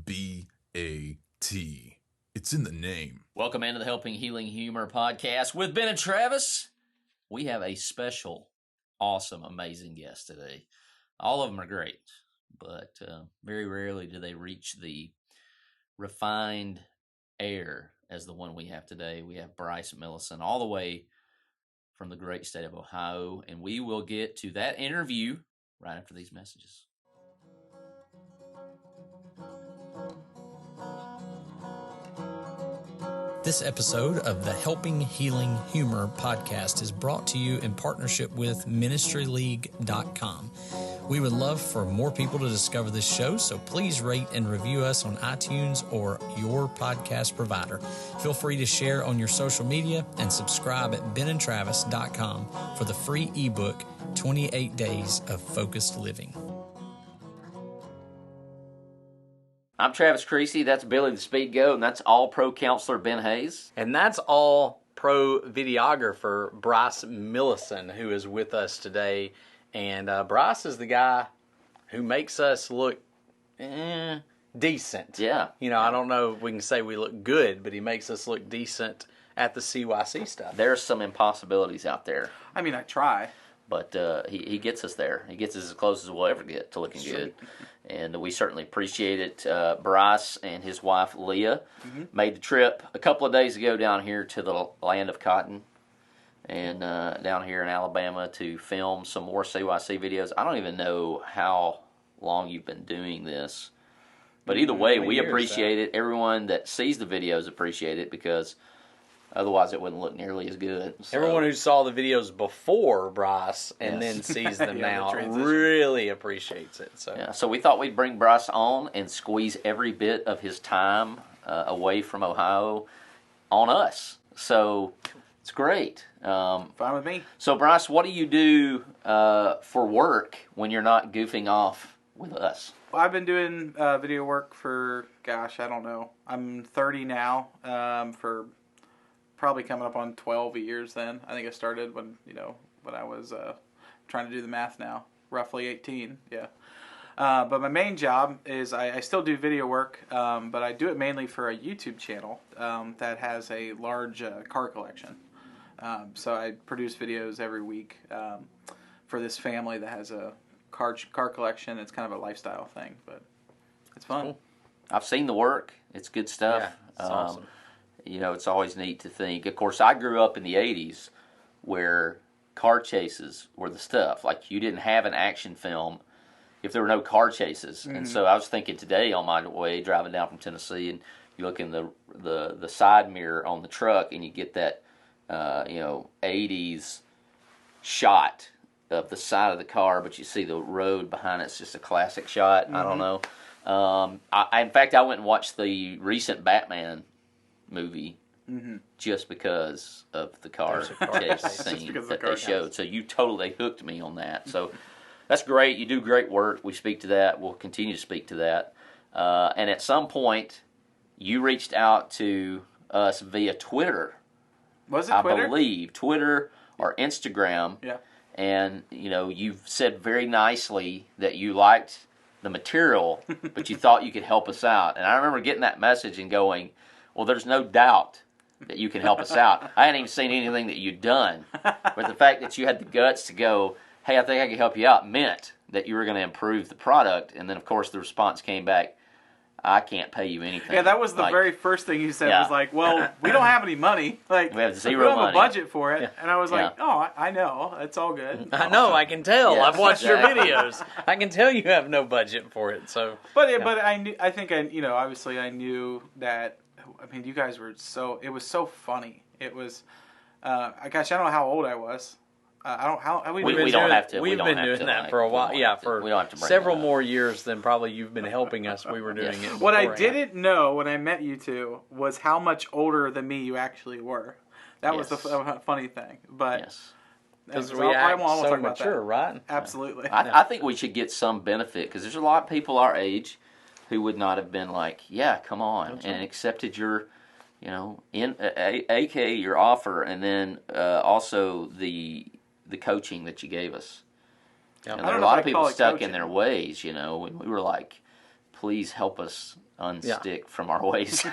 B-A-T. It's in the name. Welcome into the Helping Healing Humor podcast with Ben and Travis. We have a special, awesome, amazing guest today. All of them are great, but very rarely do they reach the refined air as the one we have today. We have Brice Milleson all the way from the great state of Ohio, and we will get to that interview right after these messages. This episode of the Helping Healing Humor podcast is brought to you in partnership with ministryleague.com. We would love for more people to discover this show, so please rate and review us on iTunes or your podcast provider. Feel free to share on your social media and subscribe at benandtravis.com for the free ebook, 28 Days of Focused Living. I'm Travis Creasy, that's Billy the Speed Goat, and that's All-Pro Counselor Ben Hayes. And that's All-Pro Videographer Brice Milleson, who is with us today. And Brice is the guy who makes us look decent. Yeah. You know, I don't know if we can say we look good, but he makes us look decent at the CYC stuff. There's some impossibilities out there. I mean, I try. But he gets us there. He gets us as close as we'll ever get to looking good. And we certainly appreciate it. Brice and his wife, Leah, made the trip a couple of days ago down here to the land of cotton and down here in Alabama to film some more CYC videos. I don't even know how long you've been doing this. But either way, we appreciate it. Everyone that sees the videos appreciate it because otherwise it wouldn't look nearly as good. So. Everyone who saw the videos before Brice and then sees them now really appreciates it. So we thought we'd bring Brice on and squeeze every bit of his time away from Ohio on us. So it's great. Fine with me. So Brice, what do you do for work when you're not goofing off with us? Well, I've been doing video work for, gosh, I don't know. I'm 30 now, for probably coming up on 12 years then. I think I started when I was trying to do the math now, roughly 18, yeah. But my main job is I still do video work, but I do it mainly for a YouTube channel that has a large car collection. So I produce videos every week for this family that has a car collection. It's kind of a lifestyle thing, but it's fun. Cool. I've seen the work. It's good stuff. Yeah, it's awesome. You know, it's always neat to think. Of course, I grew up in the 80s where car chases were the stuff. Like, you didn't have an action film if there were no car chases. Mm-hmm. And so I was thinking today on my way driving down from Tennessee, and you look in the side mirror on the truck and you get that, 80s shot of the side of the car, but you see the road behind it's just a classic shot. Mm-hmm. I don't know. In fact, I went and watched the recent Batman movie just because of the car chase scene that they showed. So you totally hooked me on that. So that's great. You do great work. We speak to that. We'll continue to speak to that. And at some point, you reached out to us via Twitter. Was it Twitter? I believe. Twitter or Instagram. Yeah. And, you've said very nicely that you liked the material, but you thought you could help us out. And I remember getting that message and going, well, there's no doubt that you can help us out. I hadn't even seen anything that you'd done. But the fact that you had the guts to go, hey, I think I can help you out, meant that you were going to improve the product. And then, of course, the response came back, I can't pay you anything. Yeah, that was the very first thing you said was like, well, we don't have any money. Like, we have zero money. We don't have money. a budget for it. Yeah. And I was like, oh, I know. It's all good. I know. I can tell. Yes, I've watched your videos. I can tell you have no budget for it. So, but I knew. I think obviously I knew that. I mean, you guys were it was so funny. It was, gosh, I don't know how old I was. I don't how we don't have to. We've been doing that for a while. Yeah, for we don't have to several more years than probably you've been helping us. We were doing it. What I didn't know when I met you two was how much older than me you actually were. That was the funny thing. But because we act so mature, right? Absolutely. I think we should get some benefit because there's a lot of people our age who would not have been like, yeah, come on, and accepted your, AK your offer, and then also the coaching that you gave us. Yeah. And there were a lot of people stuck in their ways, We were like, please help us unstick from our ways.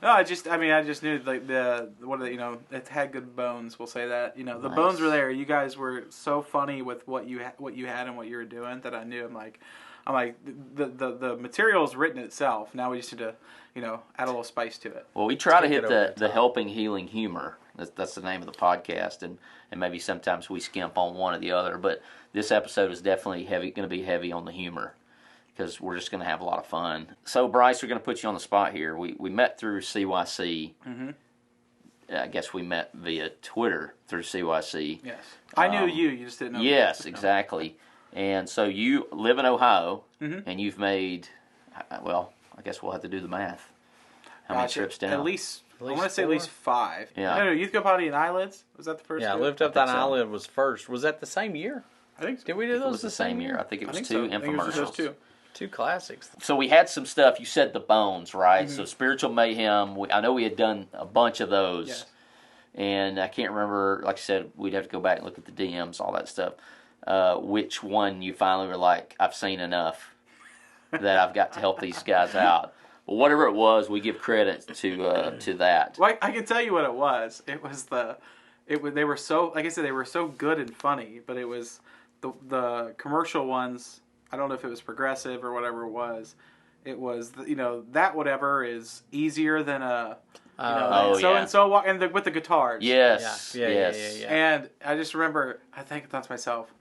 No, I just knew like it had good bones. We'll say that. The Nice. bones were there. You guys were so funny with what you had and what you were doing that I knew. I'm like the material is written itself. Now we just need to add a little spice to it. Well, we try to hit it over the helping, healing humor. That's the name of the podcast, and maybe sometimes we skimp on one or the other. But this episode is definitely going to be heavy on the humor because we're just going to have a lot of fun. So, Brice, we're going to put you on the spot here. We met through CYC. Mm-hmm. I guess we met via Twitter through CYC. Yes, I knew you. You just didn't know. Yes, exactly. And so you live in Ohio, Mm-hmm. and you've made, well, I guess we'll have to do the math. How many trips down? At least I want to say 4? at least 5. Yeah. No, Youth Go Potty and Eyelids. Was that the first? Yeah, two? Lift Up I think That so. Eyelid was first. Was that the same year? I think so. Did we do It those was the same year. I think it was think two so. I think it was just infomercials. those two. 2 classics. So we had some stuff. You said the bones, right? So Spiritual Mayhem. I know we had done a bunch of those. Yes. And I can't remember, like I said, we'd have to go back and look at the DMs, all that stuff. Which one you finally were like, I've seen enough that I've got to help these guys out. But whatever it was, we give credit to that. Well, I can tell you what it was. It was they were so, like I said, they were so good and funny, but it was the commercial ones. I don't know if it was progressive or whatever it was. It was that whatever is easier than a Oh, so yeah. and so with the guitars. Yes, Yeah. yes. Yeah. And I just remember, I thought to myself,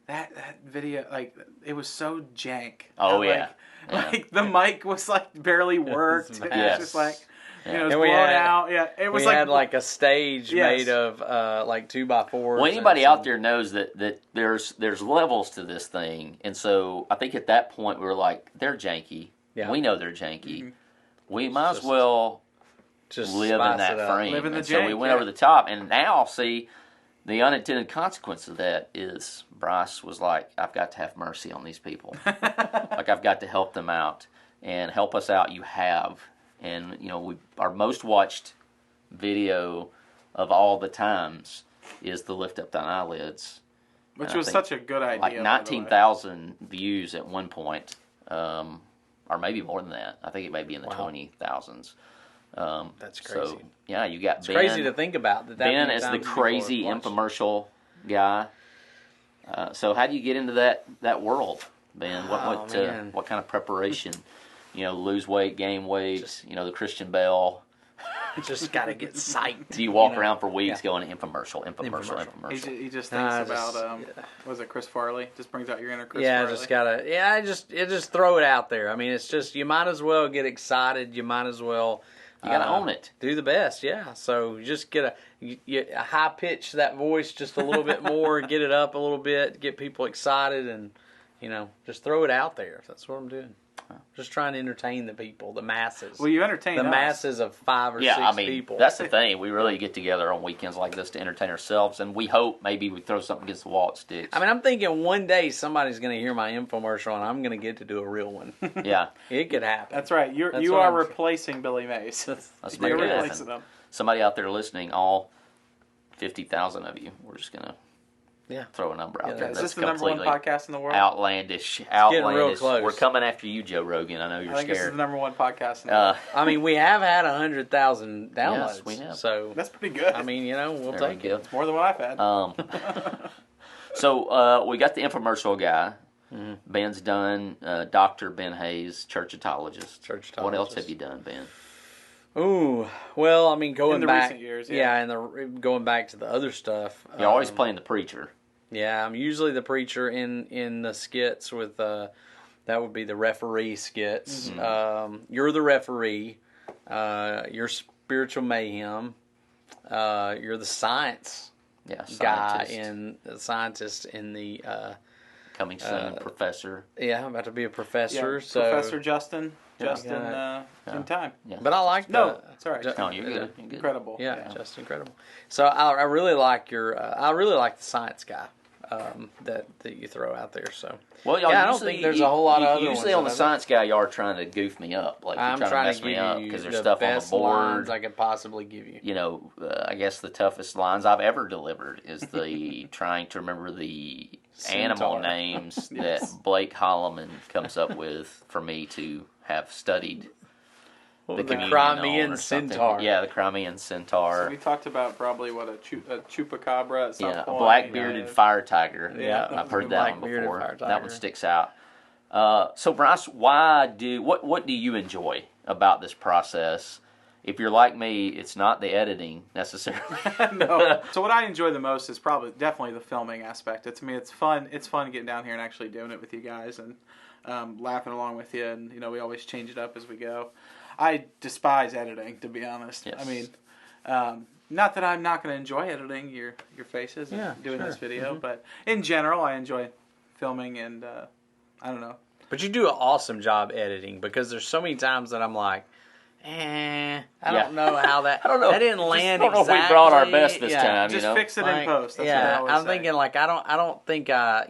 that video, like, it was so jank. Oh, Like, yeah. Yeah. Like, the mic was, like, barely worked. It was Yes. just, like, Yeah. it was And we blown had- out. Yeah, it was, We like... had like a stage Yes. made of like 2x4s. Well, anybody out there knows that there's levels to this thing, and so I think at that point we were like, they're janky. Yeah. We know they're janky. Mm-hmm. We might as well just live in spice that it up. frame. Live in the And so we jank, went yeah. over the top, and now see the unintended consequence of that is Brice was like, I've got to have mercy on these people. Like I've got to help them out and help us out. You have, and our most watched video of all the times is the Lift Up Thine Eyelids. Which And I was think such a good idea. Like by the way. 19,000 views at one point, or maybe more than that. I think it may be in the Wow. 20,000s. That's crazy. So yeah, you got It's Ben. crazy to think about that. Ben many as the times people crazy have watched. infomercial guy. So how do you get into that world, Ben? man. What kind of preparation? Lose weight, gain weight. The Christian Bale. Just got to get psyched. Do you walk around for weeks going infomercial? He just thinks Nah, about, just- was it Chris Farley? Just brings out your inner Chris Yeah, Farley. just gotta. Yeah, just throw it out there. I mean, it's just you might as well get excited. You might as well. You gotta own it. Do the best, yeah. So you just get a high pitch that voice just a little bit more, get it up a little bit, get people excited, and just throw it out there. That's what I'm doing. Just trying to entertain the people, the masses. Well, you entertain the us. masses of 5 or 6 people. That's the thing. We really get together on weekends like this to entertain ourselves, and we hope maybe we throw something against the wall that sticks. I mean, I'm thinking one day somebody's going to hear my infomercial, and I'm going to get to do a real one. Yeah. It could happen. That's right. You That's are what I'm- replacing Billy Mays. Let's make You're it replacing happen. him. Somebody out there listening, all 50,000 of you, we're just gonna Yeah. throw a number out Yeah, there. Is That's this the number one completely podcast in the world? outlandish. getting real close. We're coming after you, Joe Rogan. I know you're I think this is scared. the number one podcast in the world. Uh, I mean, we have had 100,000 downloads. Yes, we have. So, That's pretty good. I mean, we'll there take we go. it. More than what I've had. So we got the infomercial guy. Mm-hmm. Ben's done. Dr. Ben Hayes, churchitologist. Churchitologist. What else have you done, Ben? Ooh, well, I mean, going In the back, recent years, and going back to the other stuff. You're always playing the preacher. Yeah, I'm usually the preacher in the skits with that would be the referee skits. Mm-hmm. You're the referee. You're Spiritual Mayhem. You're the science Yeah, guy scientist. scientist in the Coming soon, professor. I'm about to be a professor. Yeah, so Professor Justin Yeah. in time. Yeah. but I like No, it's all right. Ju- No, you're good. You're good. Incredible. Yeah, just incredible. So I really like your. I really like the science guy that you throw out there. So Well, y'all I don't usually- think there's a whole lot of other Usually ones on the that I- science guy, y'all are trying to goof me up. Like I'm you're trying mess to me give up you because there's the stuff on the best board. lines I could possibly give you. I guess the toughest lines I've ever delivered is the trying to remember the animal names that Blake Holloman comes up with for me to have studied. The communion Crimean on or something. centaur. Yeah, the Crimean centaur. So we talked about probably a chupacabra at some Yeah, a point. black-bearded fire tiger. Yeah, I've heard that one before. fire That one tiger. sticks out. So Brice, what do you enjoy about this process? If you're like me, it's not the editing necessarily. No. So what I enjoy the most is definitely the filming aspect. To me, it's fun. It's fun getting down here and actually doing it with you guys and laughing along with you. And we always change it up as we go. I despise editing, to be honest. Yes. I mean, not that I'm not going to enjoy editing your faces and doing sure. this video, but in general, I enjoy filming and I don't know. But you do an awesome job editing, because there's so many times that I'm like, I don't know how that. I don't know. That didn't land. I don't know exactly. if we brought our best this time. Just fix it in post. That's yeah, what I always I'm say. thinking like I don't think that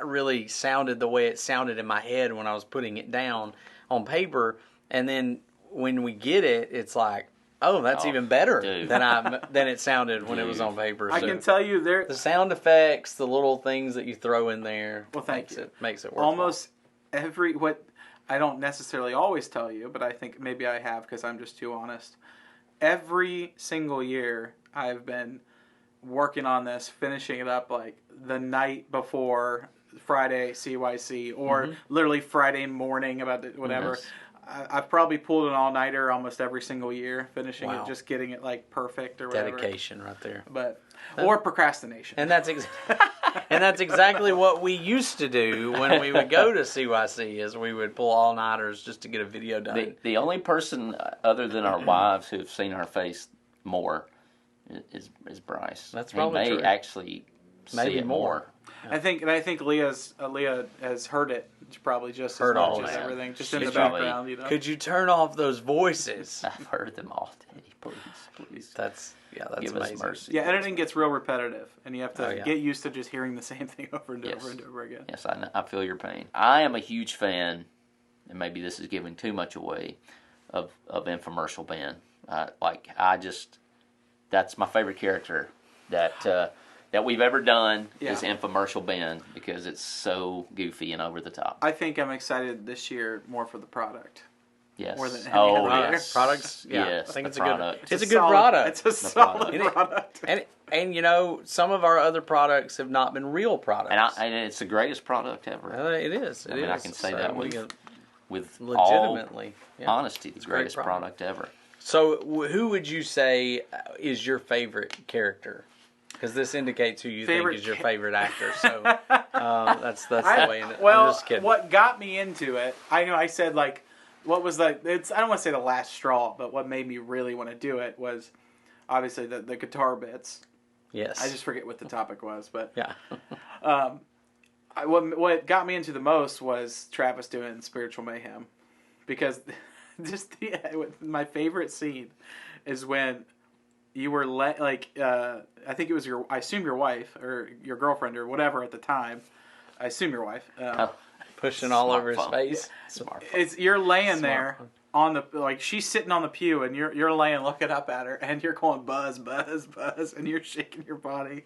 really sounded the way it sounded in my head when I was putting it down on paper, and then when we get it, it's like, oh, that's even better dude. than it sounded when it was on paper. I So can tell you the sound effects, the little things that you throw in there, Well, thank you. makes it worthwhile. Almost what I don't necessarily always tell you, but I think maybe I have because I'm just too honest. Every single year I've been working on this, finishing it up like the night before Friday CYC or literally Friday morning about whatever. Yes. I've probably pulled an all-nighter almost every single year, finishing Wow. it, just getting it like perfect or whatever. Dedication right there. But or procrastination. And that's exactly what we used to do when we would go to CYC, is we would pull all-nighters just to get a video done. The only person other than our wives who've seen our face more is Brice. That's he probably may true. actually Maybe see it more. I think Leah has heard it probably just Heard as all much as that. everything, just in She's the probably- background. Could you turn off those voices? I've heard them all day. Please. That's Give amazing. us mercy. Yeah, editing gets real repetitive, and you have to Oh, yeah. get used to just hearing the same thing over and Yes. over and over again. Yes, I feel your pain. I am a huge fan, and maybe this is giving too much away, of Infomercial Ben. That's my favorite character that we've ever done is Yeah. Infomercial Ben, because it's so goofy and over the top. I think I'm excited this year more for the product. Yes. more than any oh, other yes. Products, yeah. Yes, I think the it's a good. product. It's a good product. It's a solid product. product. And some of our other products have not been real products. And it's the greatest product ever. It is. I mean, I can say that we with can- with legitimately. all Yeah. honesty, the It's a great greatest product. product ever. So, who would you say is your favorite character? Because this indicates who you Favorite think is your favorite actor. So that's the way. I'm Well, just kidding. what got me into it? I know I said like, what was I don't want to say the last straw, but what made me really want to do it was obviously the guitar bits. Yes. I just forget what the topic was, but yeah. what got me into the most was Travis doing Spiritual Mayhem, because my favorite scene is when you were I think it was I assume your wife or your girlfriend or whatever at the time. I assume your wife. Pushing all over his Smartphone. face. It's you're laying Smartphone. there on the she's sitting on the pew and you're laying looking up at her and you're going buzz buzz buzz and you're shaking your body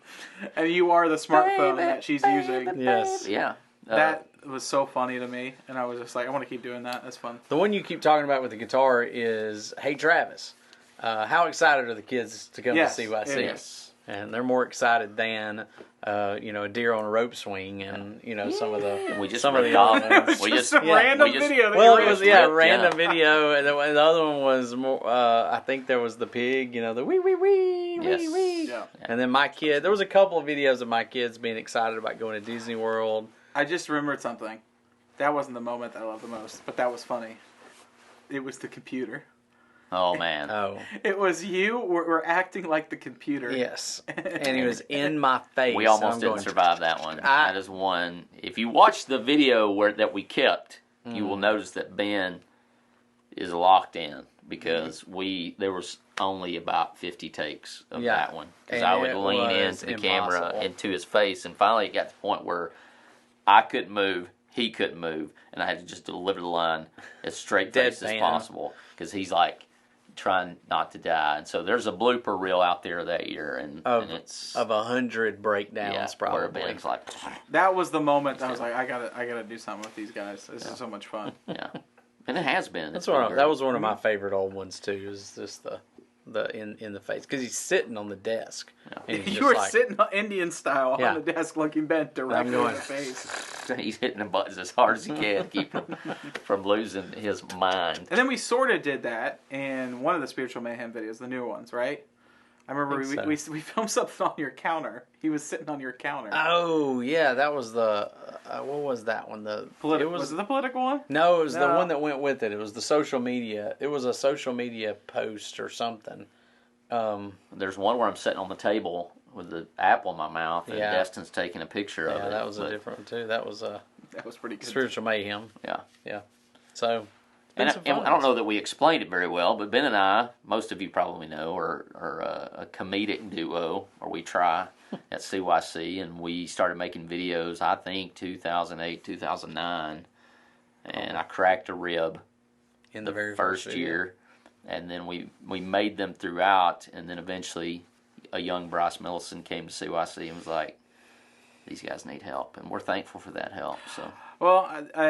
and you are the smartphone that she's using. Yes. Yeah. That was so funny to me, and I was just like, I want to keep doing that. That's fun. The one you keep talking about with the guitar is Hey Travis. How excited are the kids to come Yes, to CYC? Yes. And they're more excited than a deer on a rope swing and some of the We just some of the ripped other off- ones. we Just just some random we just- video. That Well, you it was ripped. ripped, random video, and the other one was more. I think there was the pig, the wee wee wee Yes. wee wee. Yeah. And then my kid. There was a couple of videos of my kids being excited about going to Disney World. I just remembered something. That wasn't the moment that I loved the most, but that was funny. It was the computer. Oh man. Oh, It was you were acting like the computer. yes, and he was in my face. We and almost I'm didn't going, survive that one. That is one. If you watch the video that we kept, you will notice that Ben is locked in because there was only about 50 takes of Yeah. that one. Because And I would it lean was into the camera impossible. into his face, and finally it got to the point where I couldn't move, he couldn't move, and I had to just deliver the line as straight faced as Deadpan. possible because he's like trying not to die. And so there's a blooper reel out there that year, and it's of 100 breakdowns probably. Where Ben's like, That was the moment I was like, I gotta do something with these guys. This is so much fun. yeah, and it has been. That was one of my favorite old ones too. Is just the in the face, because he's sitting on the desk. Yeah. And You were sitting Indian style on the desk, looking bent directly in the face. He's hitting the buttons as hard as he can to keep him from losing his mind. And then we sort of did that in one of the Spiritual Mayhem videos, the new ones, right? I remember we filmed something on your counter. He was sitting on your counter. Oh yeah, that was the what was that one? Was it the political one? No, it was the one that went with it. It was the social media. It was a social media post or something. There's one where I'm sitting on the table with the apple in my mouth, and Destin's taking a picture of it. Yeah, that was a different one too. That was pretty good. Spiritual Mayhem. Yeah. So. And I don't know that we explained it very well, but Ben and I, most of you probably know, are a comedic duo, or we try at CYC, and we started making videos, I think, 2008, 2009, and I cracked a rib in the very first year, and then we made them throughout, and then eventually a young Brice Milleson came to CYC and was like, these guys need help, and we're thankful for that help. So, well, I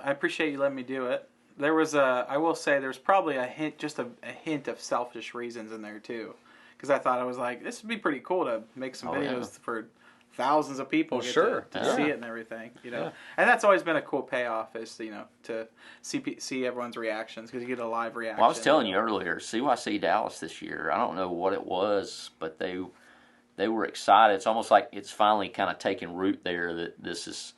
appreciate you letting me do it. There was I will say there's probably a hint, just a hint of selfish reasons in there too, because I thought I was like, this would be pretty cool to make some videos for thousands of people to see it and everything, and that's always been a cool payoff is to see everyone's reactions, because you get a live reaction. Well, I was telling you earlier, CYC Dallas this year, I don't know what it was, but they were excited. It's almost like it's finally kind of taken root there that this is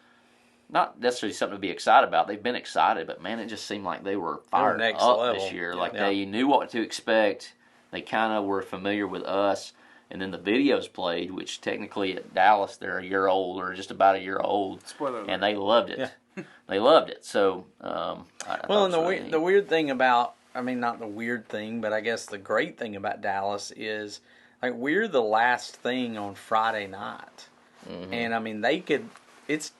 not necessarily something to be excited about. They've been excited, but man, it just seemed like they were fired up this year. Like they knew what to expect. They kind of were familiar with us. And then the videos played, which technically at Dallas they're a year old or just about a year old. Spoiler alert. And they loved it. Yeah. They loved it. So, the weird thing about, not the weird thing, but I guess the great thing about Dallas is, like, we're the last thing on Friday night. Mm-hmm. And they could, it's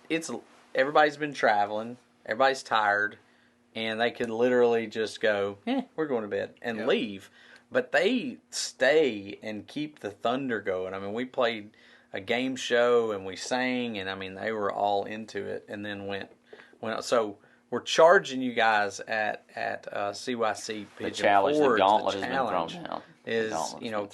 everybody's been traveling, everybody's tired, and they could literally just go, we're going to bed, and leave. But they stay and keep the thunder going. We played a game show, and we sang, and they were all into it, and then went. So we're charging you guys at CYC Pigeon the challenge, Forge. The gauntlet has been thrown down. Is,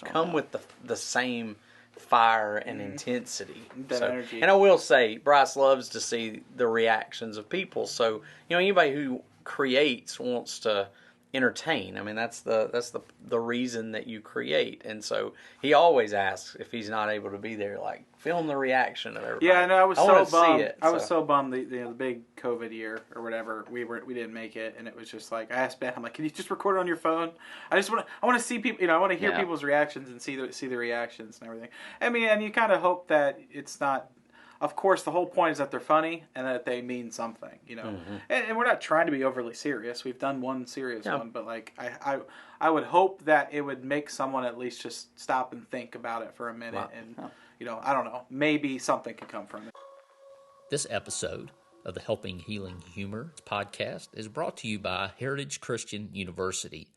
come with the same fire and intensity. Energy. And I will say, Brice loves to see the reactions of people. So, anybody who creates wants to entertain. That's the reason that you create. And so he always asks if he's not able to be there, like, film the reaction of everybody. Yeah, no, I was so bummed. I was so bummed the big COVID year or whatever, we didn't make it, and it was just like, I asked Ben, I'm like, can you just record it on your phone? I want to see people, I want to hear people's reactions and see the reactions and everything. And you kind of hope that it's not. Of course, the whole point is that they're funny and that they mean something, Mm-hmm. And we're not trying to be overly serious. We've done one serious one, but like I would hope that it would make someone at least just stop and think about it for a minute, and I don't know, maybe something could come from it. This episode of the Helping Healing Humor podcast is brought to you by Heritage Christian University.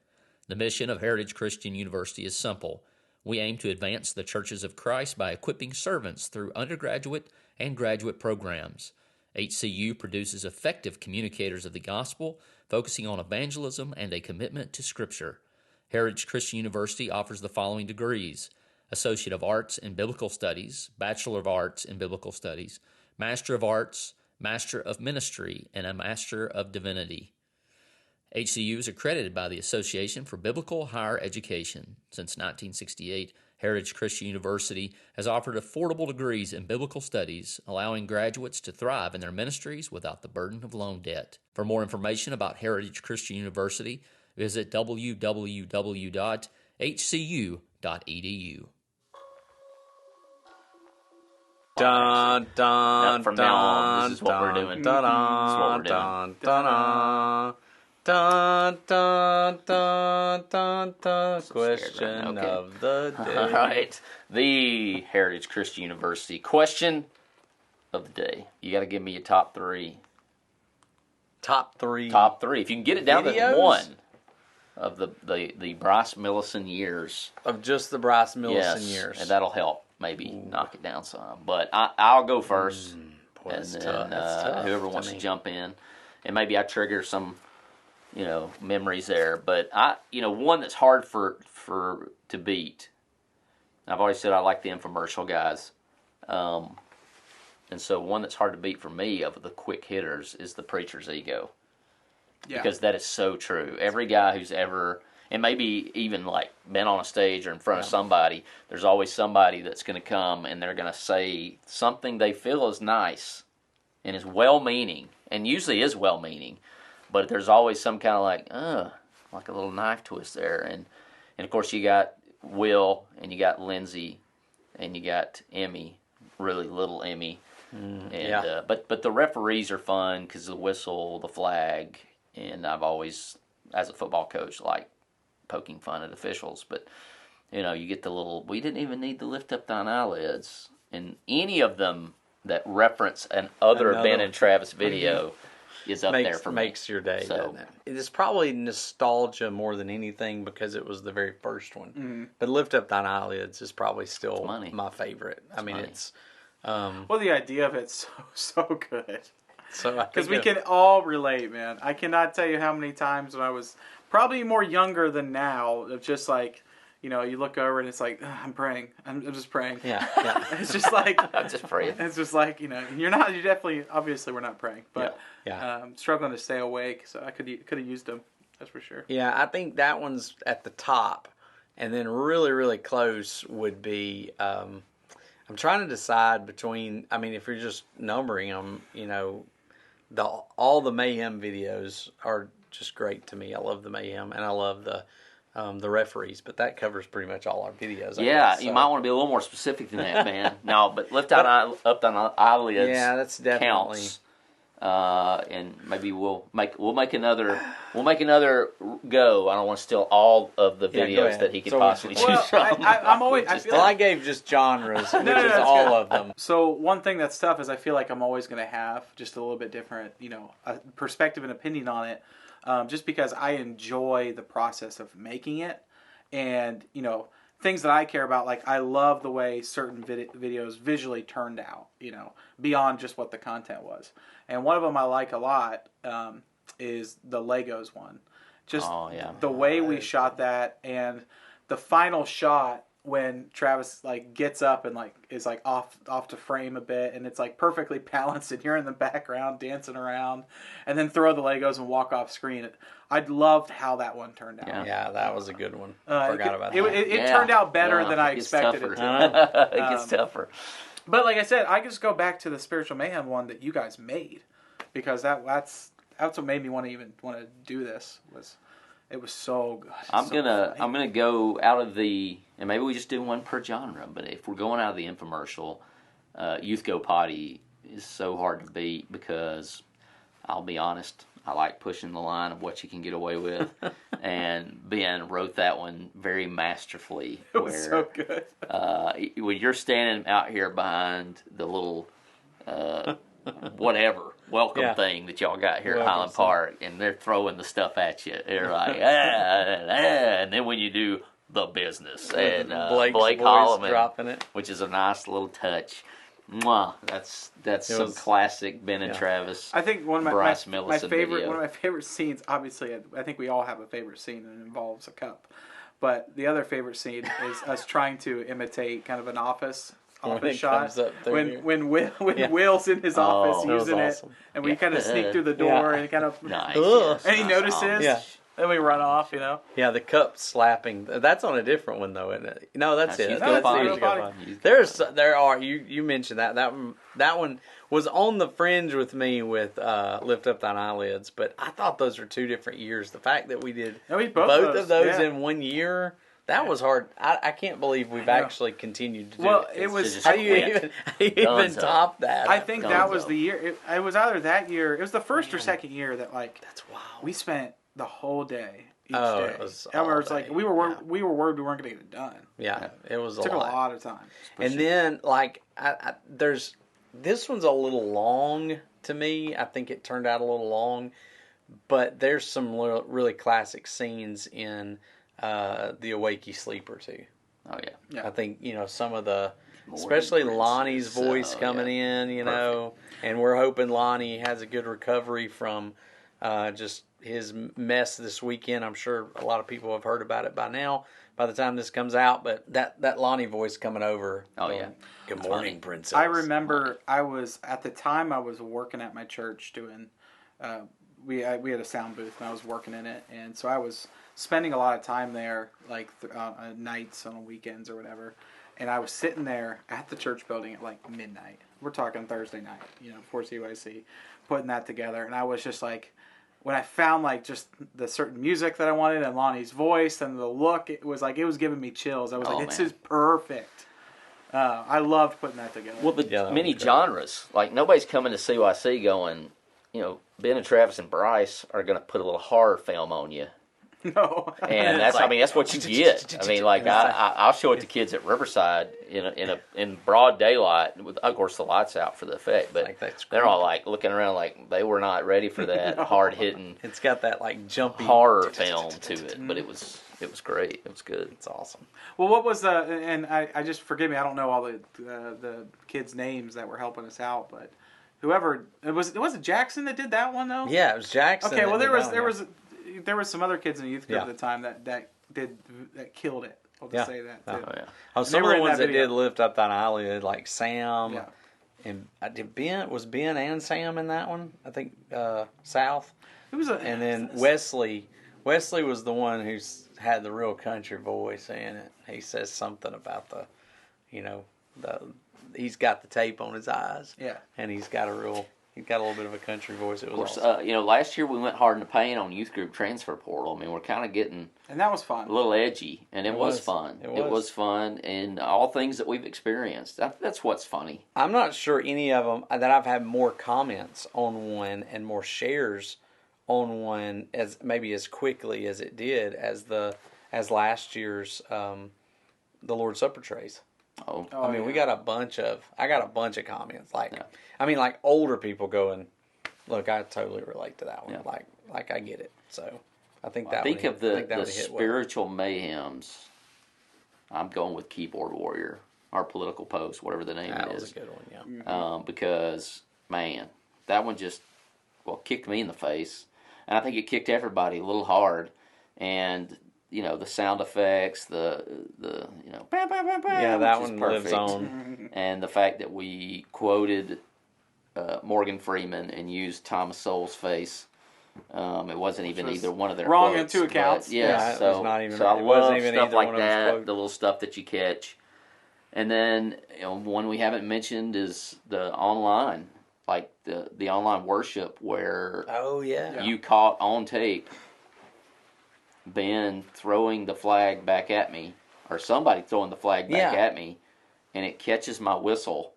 The mission of Heritage Christian University is simple. We aim to advance the churches of Christ by equipping servants through undergraduate and graduate programs. HCU produces effective communicators of the gospel, focusing on evangelism and a commitment to Scripture. Heritage Christian University offers the following degrees: Associate of Arts in Biblical Studies, Bachelor of Arts in Biblical Studies, Master of Arts, Master of Ministry, and a Master of Divinity. HCU is accredited by the Association for Biblical Higher Education. Since 1968, Heritage Christian University has offered affordable degrees in biblical studies, allowing graduates to thrive in their ministries without the burden of loan debt. For more information about Heritage Christian University, visit www.hcu.edu. Dun, dun, from now on, this is what we're doing. Dun, dun, dun, dun, dun, dun, dun, dun, dun. Question of the day. All right. The Heritage Christian University question of the day. You got to give me your top three. Top three. Top three. If you can get it down Videos? to one. of the Brice Milleson years. Of just the Brice Milleson Yes, years. and that'll help maybe knock it down some. But I'll go first, Boy, and that's then tough. That's tough whoever to wants to me. jump in, and maybe I trigger some, memories there. But one that's hard for to beat. I've always said I like the infomercial guys, and so one that's hard to beat for me of the quick hitters is the preacher's ego. Yeah. Because that is so true. Every guy who's ever, and maybe even like been on a stage or in front of somebody, there's always somebody that's going to come and they're going to say something they feel is nice and is well-meaning, and usually is well-meaning, but there's always some kind of like a little knife twist there. And of course you got Will, and you got Lindsay, and you got Emmy, really little Emmy. But the referees are fun because the whistle, the flag, and I've always, as a football coach, like poking fun at officials. But you get the little, we didn't even need to lift up thine eyelids, and any of them that reference an other Ben and Travis video is up there for me. Makes your day, So, doesn't it? It's probably nostalgia more than anything because it was the very first one. Mm-hmm. But Lift Up Thine Eyelids is probably still money. my favorite. I mean, money. it's Well, the idea of it's so good. so Because we can all relate, man. I cannot tell you how many times when I was probably more younger than now, of just like, you look over and it's like, I'm praying. I'm just praying. Yeah. It's just like, I'm just praying. it's just like, you're definitely, obviously we're not praying, but Yeah. struggling to stay awake. So I could have used them. That's for sure. Yeah, I think that one's at the top, and then really, really close would be. I'm trying to decide between. I mean, if you're just numbering them, all the Mayhem videos are just great to me. I love the Mayhem, and I love the referees, but that covers pretty much all our videos. I guess, You so. might want to be a little more specific than that, man. No, but lift up on eyelids. Yeah, that's definitely. Counts. And maybe we'll make another go. I don't want to steal all of the Yeah, go videos ahead. that he could So possibly choose Well, from. I'm always. I feel Well, I like, gave just genres, which is that's all good. of them. So one thing that's tough is I feel like I'm always going to have just a little bit different, a perspective and opinion on it, just because I enjoy the process of making it, and things that I care about. Like I love the way certain videos visually turned out, beyond just what the content was. And one of them I like a lot is the Legos one. Just the way we shot that, and the final shot when Travis gets up and is off to frame a bit, and it's perfectly balanced, and you're in the background dancing around, and then throw the Legos and walk off screen. I loved how that one turned out. Yeah, that was a good one. Forgot about that. It turned out better than I expected it to. It gets tougher. But like I said, I just go back to the Spiritual Mayhem one that you guys made, because that's what made me want to do this. It was so good. I'm gonna go out of the, and maybe we just do one per genre. But if we're going out of the infomercial, Youth Go Potty is so hard to beat because I'll be honest, I like pushing the line of what you can get away with, and Ben wrote that one very masterfully. It was so good. When you're standing out here behind the little welcome thing that y'all got here at Highland Park, and they're throwing the stuff at you, they're like, and then when you do the business, and Blake's Blake voice Holloman dropping it, which is a nice little touch. Mwah. That's some classic Ben and Travis. I think one of Brice my Milleson favorite video. one of my favorite scenes. Obviously, I think we all have a favorite scene, and it involves a cup. But the other favorite scene is us trying to imitate kind of an office it shot comes up through when Will's in his office that was using awesome. it, and we kind of sneak through the door and kind of Nice. Ugh. and he Nice. notices, Yeah. and we run off. Yeah, the cup slapping. That's on a different one though, isn't it? No, that's it. Youth That's Go the Potty. Youth Go Potty. Youth Go There are you mentioned that one was on the fringe with me with Lift Up Thine Eyelids, but I thought those were two different years. The fact that we did No, we both of those yeah. in 1 year, that was hard. I can't believe we've actually continued to do Well, it. it was. just How do you quit. even Dunzo. top that? I think that was Dunzo. the year. It was either that year. It was the first or second year that that's wild. we spent the whole day each Oh, day. it was And all it's like day, we were worried we weren't going to get it done. Yeah, it was It took a lot. a lot of time. And then, there's this one's a little long to me. I think it turned out a little long, But there's some really classic scenes in The Awake You Sleeper too. Oh yeah. I think some of the, especially Lonnie's voice coming in, know, and we're hoping Lonnie has a good recovery from just his mess this weekend. I'm sure a lot of people have heard about it by now, by the time this comes out. But that Lonnie voice coming over. Oh yeah. Good morning, princess. I remember I was working at my church doing. We had a sound booth and I was working in it, and so I was spending a lot of time there, like nights on weekends or whatever. And I was sitting there at the church building at like midnight. We're talking Thursday night, before CYC, putting that together. And I was just like, when I found like just the certain music that I wanted and Lonnie's voice and the look, it was giving me chills. I was like, this is perfect. I loved putting that together. Well, the many genres, like nobody's coming to CYC going, Ben and Travis and Bryce are going to put a little horror film on you. No. And that's that's what you get. I mean, like I'll show it to kids at Riverside in broad daylight with, of course, the lights out for the effect, but they're all like looking around like they were not ready for that hard hitting. It's got that like jumpy horror film to it, but it was great. It was good. It's awesome. Well, what was and I just, forgive me, I don't know all the kids' names that were helping us out, but whoever was it Jackson that did that one though? Yeah, it was Jackson. Okay, well there was some other kids in the youth group at the time that killed it. I'll just say that too. Oh yeah. Oh, some of the ones that did lift up that eyelid, like Sam. Yeah. And was Ben and Sam in that one? I think South. And then Wesley was the one who's had the real country voice in it. He says something about he's got the tape on his eyes. Yeah. And he's got a little bit of a country voice. It was of course, awesome. last year we went hard in the paint on youth group transfer portal. I mean, we're kind of getting and that was fun. A little edgy, and it was fun. It was fun, and all things that we've experienced. That's what's funny. I'm not sure any of them that I've had more comments on one and more shares on one as quickly as it did as last year's the Lord's Supper trays. I mean, I got a bunch of comments. Like older people going, look, I totally relate to that one. Yeah. Like I get it. So I think of the spiritual mayhems. I'm going with Keyboard Warrior, our political post, whatever the name that is. That was a good one, yeah. Because man, that one just kicked me in the face, and I think it kicked everybody a little hard, and. The sound effects, the bam, bam, bam, bam, yeah, that one lives on. And the fact that we quoted Morgan Freeman and used Thomas Sowell's face. It wasn't even either one of their wrong quotes, on two accounts. Yeah, so, it was not even, so I it love wasn't even stuff either like one of that, his the little stuff that you catch. And then one we haven't mentioned is the online, like the online worship where you caught on tape Ben throwing the flag back at me, or somebody throwing the flag back at me, and it catches my whistle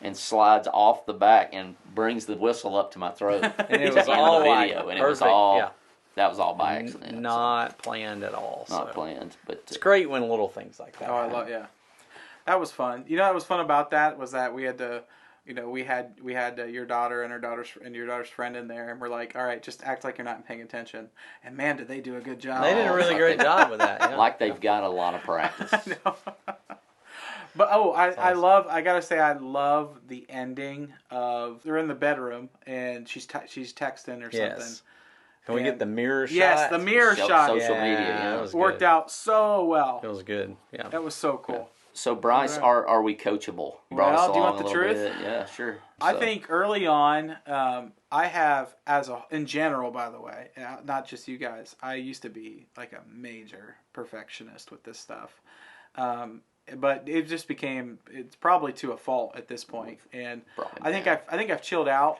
and slides off the back and brings the whistle up to my throat. And it was all video, and perfect. That was all by accident. Not planned at all. Not planned, but it's great when little things like that. Oh, I love that was fun. What was fun about that was that we had to. We had your daughter and your daughter's friend in there, and we're like, all right, just act like you're not paying attention. And man, did they do a good job? They did a really great job with that. Yeah. Like they've got a lot of practice. I know. But I love the ending of they're in the bedroom and she's texting or something. Can we get the mirror shot? Yes, the mirror shot. Social media, it worked out so well. It was good. Yeah, that was so cool. Yeah. So, Bryce, are we coachable? Well, do you want the truth? Bit. Yeah, sure. I think early on, I have, in general, by the way, not just you guys, I used to be like a major perfectionist with this stuff. But it just it's probably to a fault at this point. And I think I've chilled out,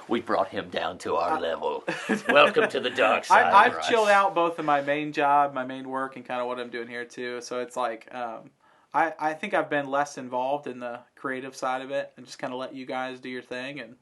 We brought him down to our level. Welcome to the dark side. I've chilled out both in my main job, my main work, and kind of what I'm doing here too. So it's like, I think I've been less involved in the creative side of it and just kind of let you guys do your thing, and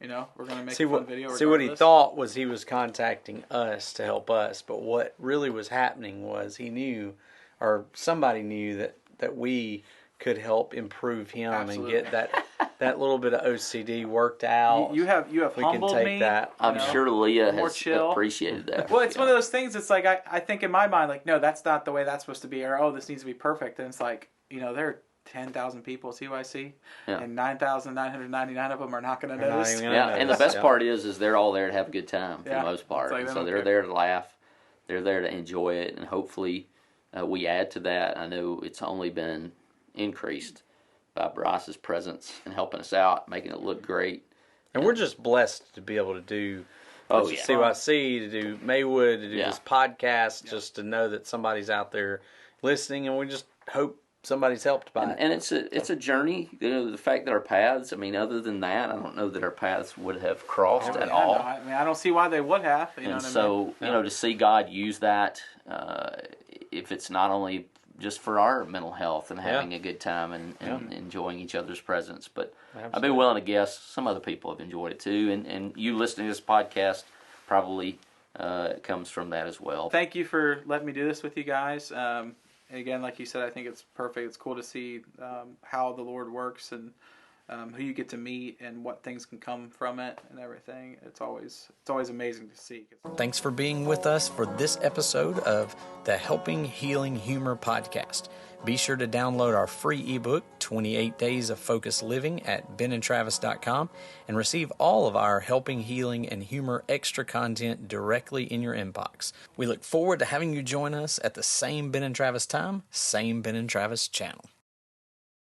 we're going to make a fun video regardless. See, what he thought was he was contacting us to help us, but what really was happening was he knew, or somebody knew, that we could help improve him. Absolutely. And get that little bit of OCD worked out. You have we can humbled take me. that. I'm sure Leah More has chill. appreciated that. Well, it's one of those things. It's like I think in my mind, like, no, that's not the way that's supposed to be, or this needs to be perfect. And it's like, there are 10,000 people at CYC, and 9,999 of them are not going to notice. And the best part is they're all there to have a good time for the most part. Like And so they're there to laugh, they're there to enjoy it, and hopefully we add to that. I know it's only been increased by Brice's presence and helping us out, making it look great. And we're just blessed to be able to do CYC, to do Maywood, to do this podcast, just to know that somebody's out there listening, and we just hope somebody's helped by it. And it's a journey. The fact that our paths, other than that, I don't know that our paths would have crossed at all. I don't see why they would have. To see God use that, if it's not only just for our mental health and having a good time and enjoying each other's presence, but I'd be willing to guess some other people have enjoyed it too. And you listening to this podcast probably comes from that as well. Thank you for letting me do this with you guys. And again, like you said, I think it's perfect. It's cool to see how the Lord works and who you get to meet and what things can come from it and everything. It's always amazing to see. Thanks for being with us for this episode of the Helping Healing Humor podcast. Be sure to download our free ebook, 28 Days of Focused Living, at benandtravis.com and receive all of our Helping Healing and Humor extra content directly in your inbox. We look forward to having you join us at the same Ben and Travis time, same Ben and Travis channel.